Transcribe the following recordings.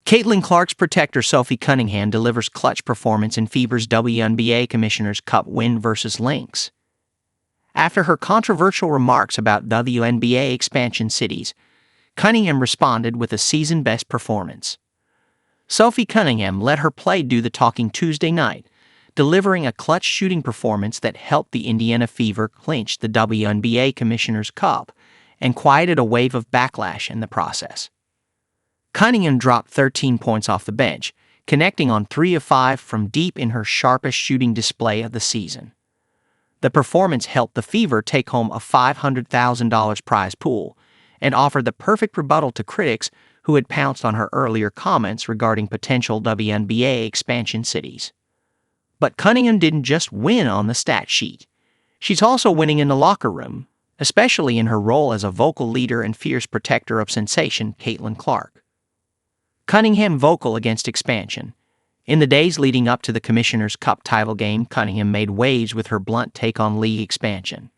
Caitlin Clark's protector Sophie Cunningham delivers clutch performance in Fever's WNBA Commissioner's Cup win versus Lynx. After her controversial remarks about WNBA expansion cities, Cunningham responded with a season-best performance. Sophie Cunningham let her play do the talking Tuesday night, delivering a clutch shooting performance that helped the Indiana Fever clinch the WNBA Commissioner's Cup and quieted a wave of backlash in the process. Cunningham dropped 13 points off the bench, connecting on 3 of 5 from deep in her sharpest shooting display of the season. The performance helped the Fever take home a $500,000 prize pool and offered the perfect rebuttal to critics who had pounced on her earlier comments regarding potential WNBA expansion cities. But Cunningham didn't just win on the stat sheet. She's also winning in the locker room, especially in her role as a vocal leader and fierce protector of sensation Caitlin Clark. Cunningham vocal against expansion. In the days leading up to the Commissioner's Cup title game, Cunningham made waves with her blunt take on league expansion.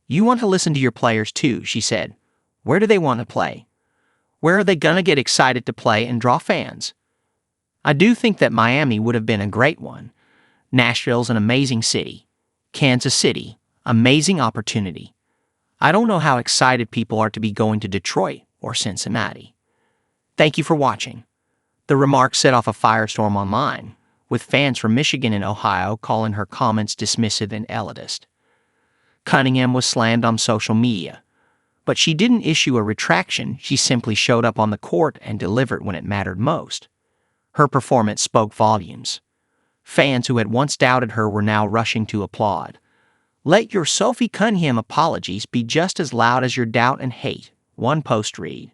"You want to listen to your players too," she said. "Where do they want to play? Where are they going to get excited to play and draw fans? I do think that Miami would have been a great one. Nashville's an amazing city. Kansas City, amazing opportunity. I don't know how excited people are to be going to Detroit or Cincinnati." Thank you for watching. The remarks set off a firestorm online, with fans from Michigan and Ohio calling her comments dismissive and elitist. Cunningham was slammed on social media, but she didn't issue a retraction. She simply showed up on the court and delivered when it mattered most. Her performance spoke volumes. Fans who had once doubted her were now rushing to applaud. "Let your Sophie Cunningham apologies be just as loud as your doubt and hate," one post read.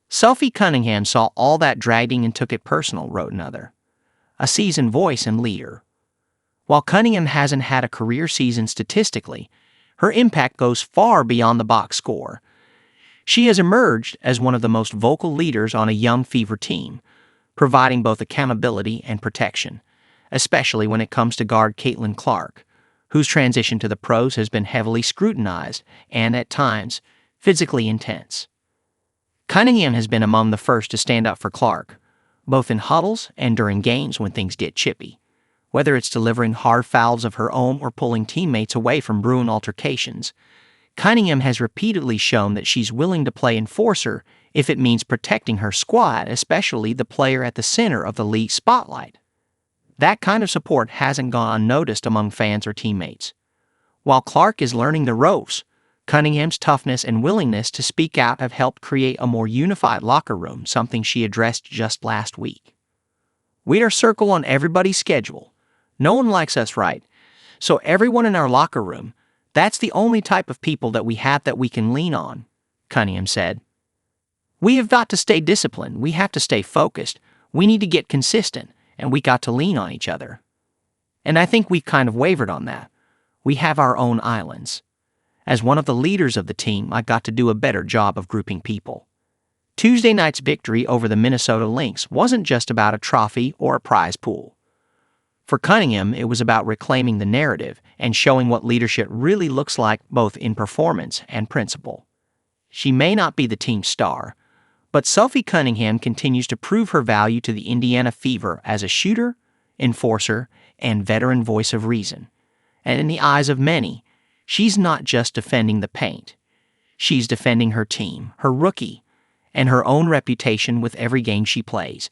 "Sophie Cunningham saw all that dragging and took it personal," wrote another. A seasoned voice and leader. While Cunningham hasn't had a career season statistically, her impact goes far beyond the box score. She has emerged as one of the most vocal leaders on a young Fever team, providing both accountability and protection, especially when it comes to guard Caitlin Clark, whose transition to the pros has been heavily scrutinized and, at times, physically intense. Cunningham has been among the first to stand up for Clark, both in huddles and during games when things get chippy, whether it's delivering hard fouls of her own or pulling teammates away from brewing altercations. Cunningham has repeatedly shown that she's willing to play enforcer if it means protecting her squad, especially the player at the center of the league spotlight. That kind of support hasn't gone unnoticed among fans or teammates. While Clark is learning the ropes, Cunningham's toughness and willingness to speak out have helped create a more unified locker room, something she addressed just last week. "We are circle on everybody's schedule. No one likes us, right? So everyone in our locker room, that's the only type of people that we have that we can lean on," Cunningham said. "We have got to stay disciplined. We have to stay focused. We need to get consistent, and we got to lean on each other. And I think we've kind of wavered on that. We have our own islands. As one of the leaders of the team, I got to do a better job of grouping people." Tuesday night's victory over the Minnesota Lynx wasn't just about a trophy or a prize pool. For Cunningham, it was about reclaiming the narrative and showing what leadership really looks like, both in performance and principle. She may not be the team's star, but Sophie Cunningham continues to prove her value to the Indiana Fever as a shooter, enforcer, and veteran voice of reason. And in the eyes of many, she's not just defending the paint. She's defending her team, her rookie, and her own reputation with every game she plays.